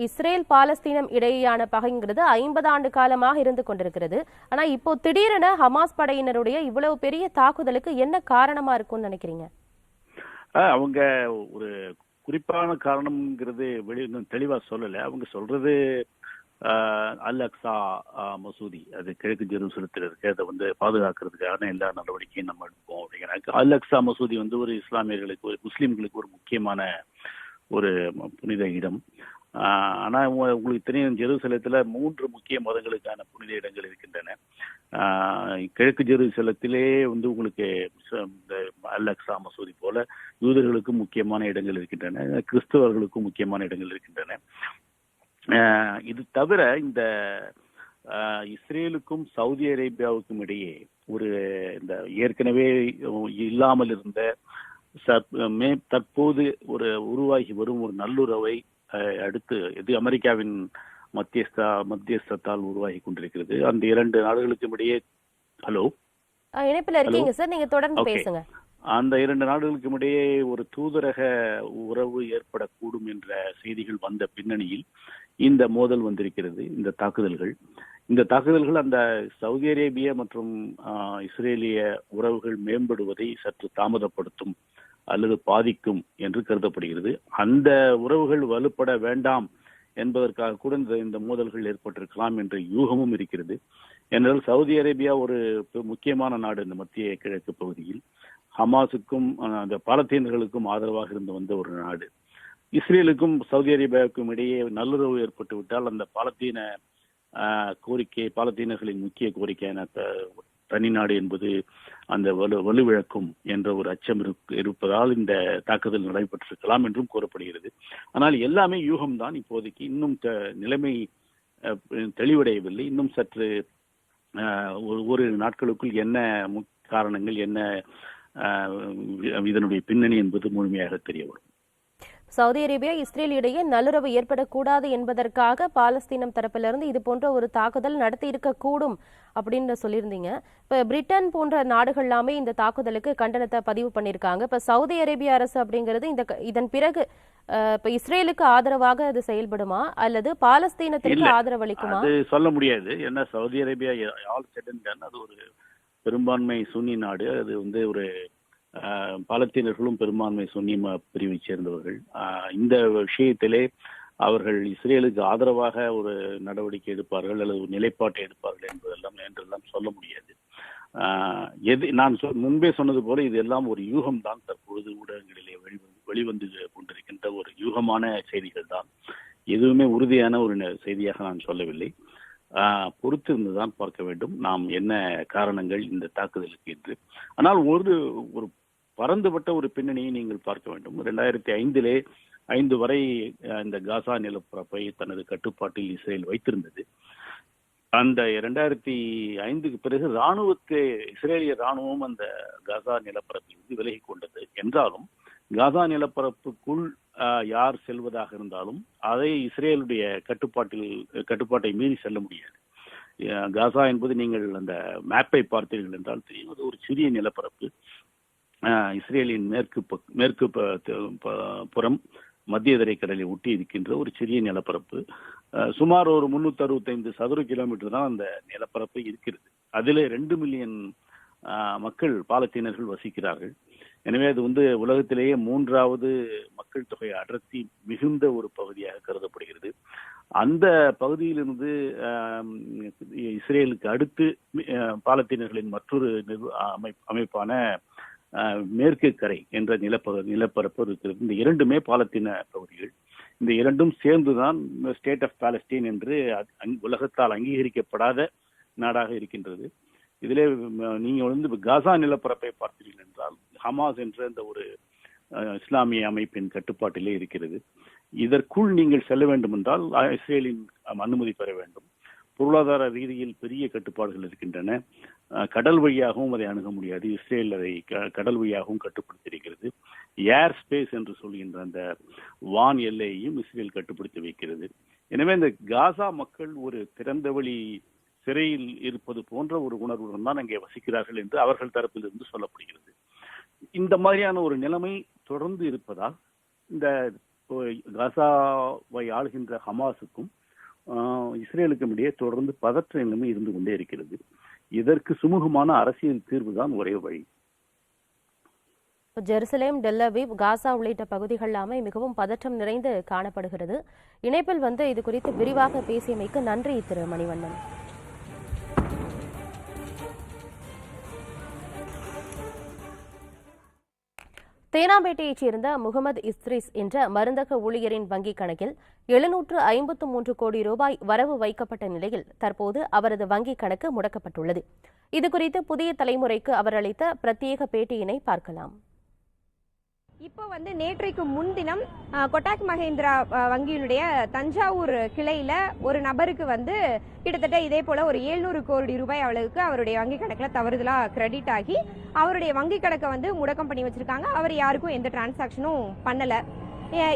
Israel பாலஸ்தீனம் இடையேயான பகைங்கிறது 50 ஆண்டு காலமாக இருந்து கொண்டிருக்கிறது. ஆனா இப்போ திடீரென ஹமாஸ் படையினருடைய இவ்வளவு பெரிய தாக்குதலுக்கு என்ன காரணமா இருக்கும்னு நினைக்கிறீங்க? அவங்க ஒரு குறிப்பான காரணம்ங்கிறது தெளிவா சொல்லல. அவங்க சொல்றது அல் அக்ஸா மசூதி, அது கிழக்கு ஜெருசலத்தில் இருக்கு, அதை பாதுகாக்கிறதுக்கான எல்லா நடவடிக்கையும் நம்ம எடுப்போம் அப்படிங்கிறாங்க. அல் அக்ஸா மசூதி ஒரு இஸ்லாமியர்களுக்கு, ஒரு முஸ்லீம்களுக்கு ஒரு முக்கியமான ஒரு புனித இடம். ஆனா உங்களுக்கு தெரியும், ஜெருசலத்துல 3 முக்கிய மதங்களுக்கான புனித இடங்கள் இருக்கின்றன. கிழக்கு ஜெருசலத்திலே உங்களுக்கு இந்த அல் அக்ஸா மசூதி போல யூதர்களுக்கும் முக்கியமான இடங்கள் இருக்கின்றன, கிறிஸ்தவர்களுக்கும் முக்கியமான இடங்கள் இருக்கின்றன. இது தவிர இந்த இஸ்ரேலுக்கும் சவுதி அரேபியாவுக்கும் இடையே இந்த ஏற்கனவே இல்லாமல் இருந்த தற்போது உருவாகி வரும் ஒரு நல்லுறவை அடுத்து இது அமெரிக்காவின் மத்தியஸ்தத்தால் உருவாகி கொண்டிருக்கிறது. அந்த 2 நாடுகளுக்கும் இடையே இணைப்பில் இருக்கீங்க சார், நீங்க தொடர்ந்து பேசுங்க. அந்த 2 நாடுகளுக்கும் இடையே ஒரு தூதரக உறவு ஏற்படக்கூடும் என்ற செய்திகள் வந்த பின்னணியில் இந்த மோதல் வந்திருக்கிறது. இந்த தாக்குதல்கள் அந்த சவுதி அரேபியா மற்றும் இஸ்ரேலிய உறவுகள் மேம்படுவதை சற்று தாமதப்படுத்தும் அல்லது பாதிக்கும் என்று கருதப்படுகிறது. அந்த உறவுகள் வலுப்பட வேண்டாம் என்பதற்காக கூட இந்த மோதல்கள் ஏற்பட்டிருக்கலாம் என்ற யூகமும் இருக்கிறது. என்றால் சவுதி அரேபியா ஒரு முக்கியமான நாடு இந்த மத்திய கிழக்கு பகுதியில். ஹமாஸுக்கும் அந்த பாலஸ்தீனர்களுக்கும் ஆதரவாக இருந்து வந்த ஒரு நாடு. இஸ்ரேலுக்கும் சவுதி அரேபியாவுக்கும் இடையே நல்லுறவு ஏற்பட்டு விட்டால் அந்த பாலஸ்தீனர்களின் முக்கிய கோரிக்கையான தனி நாடு என்பது அந்த வலுவிழக்கும் என்ற ஒரு அச்சம் இருப்பதால் இந்த தாக்குதல் நடைபெற்றிருக்கலாம் என்றும் கூறப்படுகிறது. ஆனால் எல்லாமே யூகம்தான். இப்போதைக்கு இன்னும் நிலைமை தெளிவடையவில்லை. இன்னும் சற்று ஒரு நாட்களுக்குள் என்ன காரணங்கள், என்ன இதனுடைய பின்னணி என்பது முழுமையாக தெரிய வரும். சவுதி அரேபியா இஸ்ரேல் இடையே நல்லுறவு ஏற்படக்கூடாது என்பதற்காக பாலஸ்தீனம் தரப்பிலிருந்து இது போன்ற ஒரு தாக்குதல் நடத்தி இருக்கக்கூடும் அப்படின்னு சொல்லியிருந்தீங்க. இப்ப பிரிட்டன் போன்ற நாடுகள் எல்லாமே இந்த தாக்குதலுக்கு கண்டனத்தை பதிவு பண்ணியிருக்காங்க. இப்ப சவுதி அரேபிய அரசு அப்படிங்கிறது இதன் பிறகு இப்ப இஸ்ரேலுக்கு ஆதரவாக அது செயல்படுமா அல்லது பாலஸ்தீனத்திற்கு ஆதரவு அளிக்குமா? அது சொல்ல முடியாது. ஏன்னா சவுதி அரேபியா அது ஒரு பெரும்பான்மை சுன்னி நாடு. அது ஒரு பாலஸ்தீனர்களும் பெரும்பான்மை சுன்னி பிரிவை சேர்ந்தவர்கள். இந்த விஷயத்திலே அவர்கள் இஸ்ரேலுக்கு ஆதரவாக ஒரு நடவடிக்கை எடுப்பார்கள் அல்லது ஒரு நிலைப்பாட்டை எடுப்பார்கள் என்றெல்லாம் சொல்ல முடியாது. நான் முன்பே சொன்னது போல இது எல்லாம் ஒரு யூகம் தான். தற்பொழுது ஊடகங்களிலே வெளிவந்து கொண்டிருக்கின்ற ஒரு யூகமான செய்திகள் தான். எதுவுமே உறுதியான ஒரு செய்தியாக நான் சொல்லவில்லை. பொறுத்திருந்துதான் பார்க்க வேண்டும் நாம் என்ன காரணங்கள் இந்த தாக்குதலுக்கு என்று. ஆனால் ஒரு பரந்துபட்ட ஒரு பின்னணியை நீங்கள் பார்க்க வேண்டும். 2005 வரை இந்த காசா நிலப்பரப்பை தனது கட்டுப்பாட்டில் இஸ்ரேல் வைத்திருந்தது. அந்த 2005க்கு பிறகு இஸ்ரேலிய ராணுவம் அந்த காசா நிலப்பரப்பில் விலகி கொண்டது. என்றாலும் காசா நிலப்பரப்புக்குள் யார் செல்வதாக இருந்தாலும் அதை இஸ்ரேலுடைய கட்டுப்பாட்டை மீறி செல்ல முடியாது. காசா என்பது நீங்கள் அந்த மேப்பை பார்த்தீர்கள் என்றால் தெரியும், அது ஒரு சிறிய நிலப்பரப்பு. இஸ்ரேலின் மேற்கு புறம் மத்திய தரைக்கடலை ஒட்டி இருக்கின்ற ஒரு சிறிய நிலப்பரப்பு. சுமார் ஒரு 365 சதுர கிலோமீட்டர் தான் அந்த நிலப்பரப்பு இருக்கிறது. அதில் 2 மில்லியன் மக்கள் பாலஸ்தீனர்கள் வசிக்கிறார்கள். எனவே அது உலகத்திலேயே 3வது மக்கள் தொகை அடர்த்தி மிகுந்த ஒரு பகுதியாக கருதப்படுகிறது. அந்த பகுதியிலிருந்து இஸ்ரேலுக்கு அடுத்து பாலஸ்தீனர்களின் மற்றொரு அமைப்பான மேற்கு கரை என்ற நிலப்பரப்பு இருக்கிறது. இந்த 2மே பாலஸ்தீன பகுதிகள். இந்த 2ம் சேர்ந்துதான் ஸ்டேட் ஆஃப் பாலஸ்தீன் என்று உலகத்தால் அங்கீகரிக்கப்படாத நாடாக இருக்கின்றது. இதிலே நீங்க காசா நிலப்பரப்பை பார்த்தீர்கள் என்றால் ஹமாஸ் என்ற இந்த ஒரு இஸ்லாமிய அமைப்பின் கட்டுப்பாட்டிலே இருக்கிறது. இதற்குள் நீங்கள் செல்ல வேண்டும் என்றால் இஸ்ரேலின் அனுமதி பெற வேண்டும். பொருளாதார ரீதியில் பெரிய கட்டுப்பாடுகள் இருக்கின்றன. கடல் வழியாகவும் அதை அணுக முடியாது. இஸ்ரேல் அதை கடல் வழியாகவும் கட்டுப்படுத்தியிருக்கிறது. ஏர் ஸ்பேஸ் என்று சொல்கின்ற அந்த வான் எல்லையையும் இஸ்ரேல் கட்டுப்படுத்தி வைக்கிறது. எனவே இந்த காசா மக்கள் ஒரு திறந்தவெளி சிறையில் இருப்பது போன்ற ஒரு உணர்வுடன் தான் அங்கே வசிக்கிறார்கள் என்று அவர்கள் தரப்பிலிருந்து சொல்லப்படுகிறது. இந்த மாதிரியான ஒரு நிலைமை தொடர்ந்து இருப்பதால் இந்த காசாவை ஆளுகின்ற ஹமாஸுக்கும் இஸ்ரேலுக்கும் இடையே தொடர்ந்து பதற்ற நிலைமை இருந்து கொண்டே இருக்கிறது. இதற்கு சுமூகமான அரசியல் தீர்வு தான் ஒரே வழி. ஜெருசலேம், டெல்லவீவ், காசா உள்ளிட்ட பகுதிகள் எல்லாமே மிகவும் பதற்றம் நிறைந்து காணப்படுகிறது. இணைப்பில் இது குறித்து விரிவாக பேசியமைக்கு நன்றி திரு மணிவண்ணன். தேனாம்பேட்டையைச் சேர்ந்த முகமது இஸ்ரிஸ் என்ற மருந்தக ஊழியரின் வங்கிக் கணக்கில் 753 கோடி ரூபாய் வரவு வைக்கப்பட்ட நிலையில் தற்போது அவரது வங்கிக் கணக்கு முடக்கப்பட்டுள்ளது. இதுகுறித்து புதிய தலைமுறைக்கு அவர் அளித்த பிரத்யேக பேட்டியினை பார்க்கலாம். இப்போ நேற்றைக்கு முன்தினம் கொட்டாக் மஹேந்திரா வங்கியினுடைய தஞ்சாவூர் கிளையில ஒரு நபருக்கு கிட்டத்தட்ட இதே போல ஒரு 700 கோடி ரூபாய் அளவுக்கு அவருடைய வங்கி கணக்குல தவறுதலா கிரெடிட் ஆகி அவருடைய வங்கி கணக்கை முடக்கம் பண்ணி வச்சிருக்காங்க. அவர் யாருக்கும் எந்த டிரான்சாக்ஷனும் பண்ணல.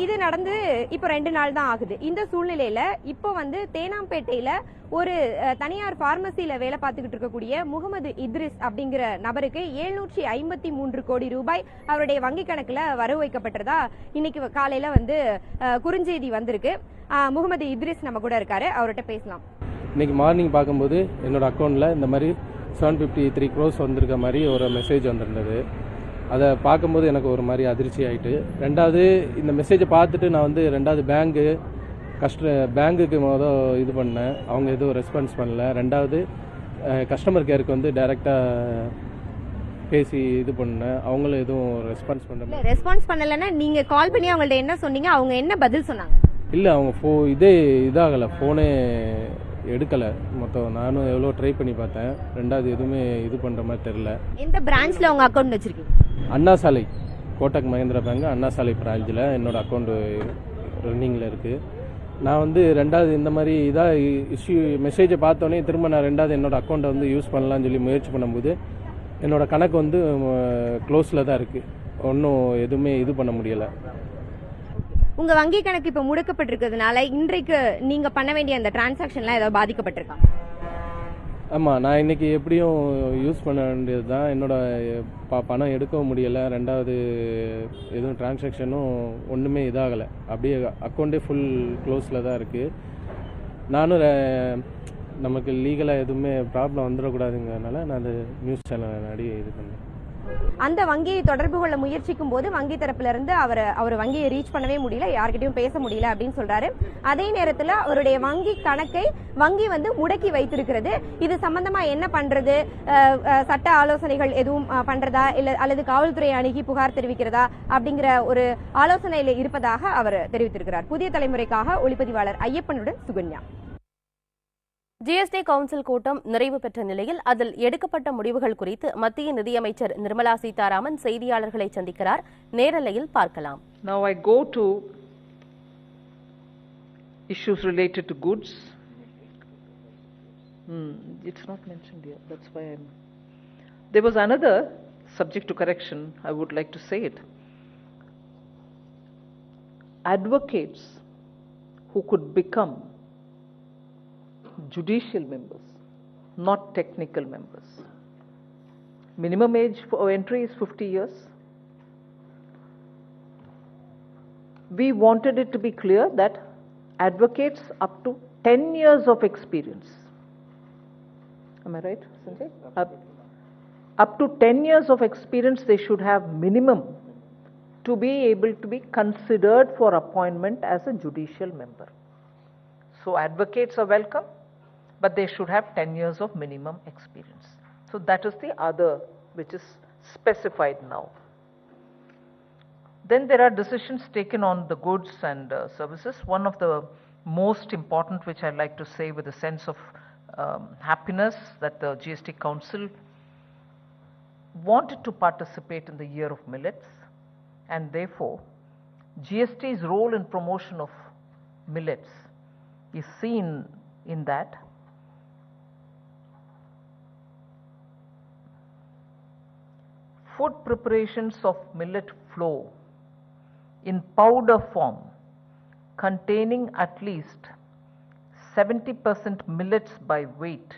இது நடந்து இப்போ 2 நாள் தான் ஆகுது. இந்த சூழ்நிலையில இப்போ தேனாம்பேட்டையில ஒரு தனியார் பார்மசியில வேலை பார்த்துக்கிட்டு இருக்கக்கூடிய முகமது இத்ரிஸ் அப்படிங்கிற நபருக்கு 753 கோடி ரூபாய் அவருடைய வங்கி கணக்குல வரவு வைக்கப்பட்டதா இன்னைக்கு காலையில குறுஞ்செய்தி வந்திருக்கு. முகமது இத்ரிஸ் நம்ம கூட இருக்காரு, அவர்கிட்ட பேசலாம். இன்னைக்கு மார்னிங் பார்க்கும்போது என்னோட அக்கௌண்ட்ல இந்த மாதிரி 753 crores வந்திருக்க மாதிரி ஒரு மெசேஜ் வந்திருந்தது. அதை பார்க்கும்போது எனக்கு ஒரு மாதிரி அதிர்ச்சி ஆகிட்டு, ரெண்டாவது இந்த மெசேஜை பார்த்துட்டு நான் ரெண்டாவது பேங்குக்கு இது பண்ணேன். அவங்க எதுவும் ரெஸ்பான்ஸ் பண்ணல. ரெண்டாவது கஸ்டமர் கேருக்கு டைரெக்டாக பேசி இது பண்ணேன். அவங்களும் எதுவும் ரெஸ்பான்ஸ் பண்ணலன்னா நீங்கள் கால் பண்ணி அவங்கள்ட்ட என்ன சொன்னீங்க? அவங்க என்ன பதில் சொன்னாங்க? இல்லை, அவங்க இதாகலை, ஃபோனே எடுக்கலை. மொத்தம் நானும் எவ்வளோ ட்ரை பண்ணி பார்த்தேன். ரெண்டாவது எதுவுமே இது பண்ணுற மாதிரி தெரில. எந்த பிரான்ச்சில் உங்கள் அக்கௌண்ட் வச்சுருக்கீங்க? அண்ணா சாலை, கோட்டக் மஹேந்திரா பேங்க் அண்ணா சாலை பிரான்ச்சில் என்னோடய அக்கௌண்ட்டு ரன்னிங்கில் இருக்குது. நான் ரெண்டாவது இந்த மாதிரி இஷ்யூ மெசேஜை பார்த்தோன்னே திரும்ப நான் ரெண்டாவது என்னோடய அக்கௌண்ட்டை யூஸ் பண்ணலான்னு சொல்லி முயற்சி பண்ணும்போது என்னோடய கணக்கு க்ளோஸில் தான் இருக்குது. ஒன்றும் எதுவுமே இது பண்ண முடியலை. உங்க வங்கி கணக்கு இப்ப முடக்கப்பட்டிருக்கிறதுனால இன்றைக்கு நீங்க பண்ண வேண்டிய அந்த டிரான்சாக்ஷன்லாம் ஏதாவது பாதிக்கப்பட்டிருக்கா? ஆமாம், நான் இன்னைக்கு எப்படியும் யூஸ் பண்ண வேண்டியது தான். என்னோட பணம் எடுக்கவும் முடியலை. ரெண்டாவது எதுவும் டிரான்சாக்ஷனும் ஒன்றுமே இதாகலை. அப்படியே அக்கௌண்ட்டே ஃபுல் க்ளோஸில் தான் இருக்குது. நானும் நமக்கு லீகலாக எதுவுமே ப்ராப்ளம் வந்துடக்கூடாதுங்கிறதுனால நான் அந்த நியூஸ் சேனல் நாடி இது பண்ணேன். அந்த வங்கியை தொடர்பு கொள்ள முயற்சிக்கும் போது வங்கி தரப்புல இருந்து அவர் வங்கியை ரீச் பண்ணவே முடியல, யார்கிட்டயும் பேச முடியல அப்படின்னு சொல்றாரு. அதே நேரத்தில் அவருடைய வங்கி கணக்கை வங்கி முடக்கி வைத்திருக்கிறது. இது சம்பந்தமா என்ன பண்றது, சட்ட ஆலோசனைகள் எதுவும் பண்றதா இல்ல அல்லது காவல்துறை அணுகி புகார் தெரிவிக்கிறதா அப்படிங்கிற ஒரு ஆலோசனையில இருப்பதாக அவர் தெரிவித்திருக்கிறார். புதிய தலைமுறைக்காக ஒளிப்பதிவாளர் ஐயப்பனுடன் சுகன்யா. ஜிஎஸ்டி கவுன்சில் கூட்டம் நிறைவு பெற்ற நிலையில் அதில் எடுக்கப்பட்ட முடிவுகள் குறித்து மத்திய நிதியமைச்சர் நிர்மலா சீதாராமன் செய்தியாளர்களை சந்திக்கிறார். நேரலையில் பார்க்கலாம். Now I go to issues related to goods. It's not mentioned here. That's why there was another subject to correction. I would like to say it. Advocates who could become judicial members, not technical members. Minimum age for entry is 50 years. We wanted it to be clear that advocates up to 10 years of experience. Am I right, Sanjay? Up to 10 years of experience they should have minimum to be able to be considered for appointment as a judicial member. So advocates are welcome, but they should have 10 years of minimum experience. So that is the other which is specified now. Then there are decisions taken on the goods and services. One of the most important, which I'd like to say with a sense of happiness, that the GST Council wanted to participate in the year of millets, and therefore GST's role in promotion of millets is seen in that. Food preparations of millet flour in powder form containing at least 70% millets by weight.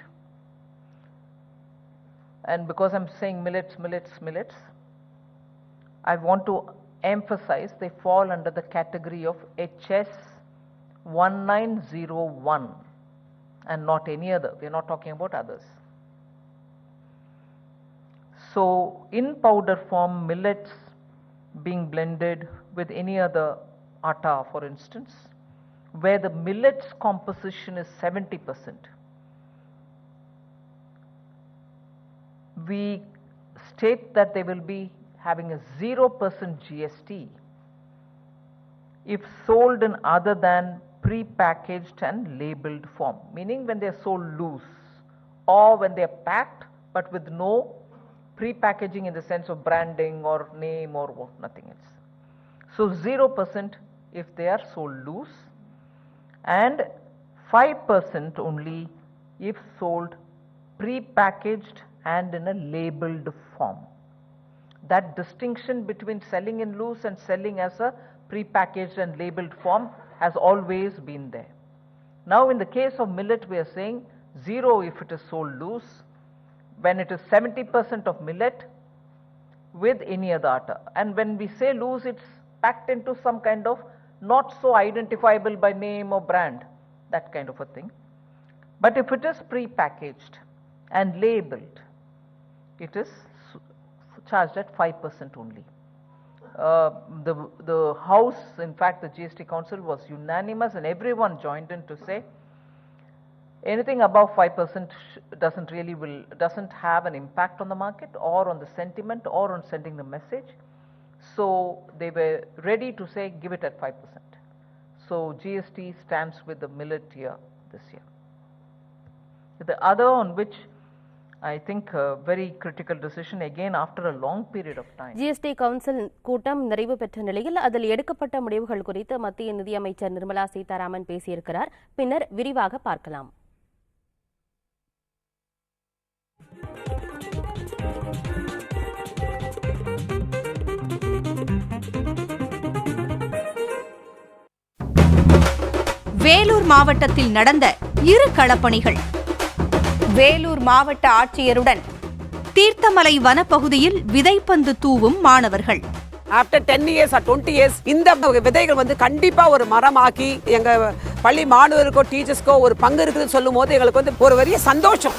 And because I'm saying millets, I want to emphasize they fall under the category of HS 1901 and not any other. We are not talking about others. So in powder form, millets being blended with any other atta, for instance, where the millet's composition is 70%, we state that they will be having a 0% GST if sold in other than pre-packaged and labeled form, meaning when they are sold loose or when they are packed but with no pre-packaging in the sense of branding or name or nothing else. So 0% if they are sold loose and 5% only if sold pre-packaged and in a labeled form. That distinction between selling in loose and selling as a pre-packaged and labeled form has always been there. Now in the case of millet we are saying 0 if it is sold loose, when it is 70% of millet with any other atta. And when we say loose, it's packed into some kind of not so identifiable by name or brand, that kind of a thing. But if it is pre-packaged and labeled, it is charged at 5% only. The House, in fact the GST Council was unanimous and everyone joined in to say anything above 5% doesn't have an impact on the market or on the sentiment or on sending the message. So they were ready to say give it at 5%. So GST stands with the millet year this year. The other on which I think a very critical decision again after a long period of time. GST Council கூட்டம் நிறைவு பெற்ற நிலையில் அதில் எடுக்கப்பட்ட முடிவுகள் குறித்து மத்திய நிதியமைச்சர் நிர்மலா சீதாராமன் பேசியிருக்கிறார். பின்னர் விரிவாக பார்க்கலாம். வேலூர் மாவட்டத்தில் நடந்த இரு களப்பணிகள். வேலூர் மாவட்ட ஆட்சியருடன் தீர்த்தமலை வனப்பகுதியில் விதைப்பந்து தூவும் மாணவர்கள். ஆஃப்டர் 10 years or 20 years இந்த விதைகள் வந்து கண்டிப்பா ஒரு மரமாக்கி எங்க பள்ளி மாணவர்களுக்கோ டீச்சர்ஸ்க்கோ ஒரு பங்கு இருக்குதுன்னு சொல்லும் போது எங்களுக்கு வந்து ஒரு பெரிய சந்தோஷம்.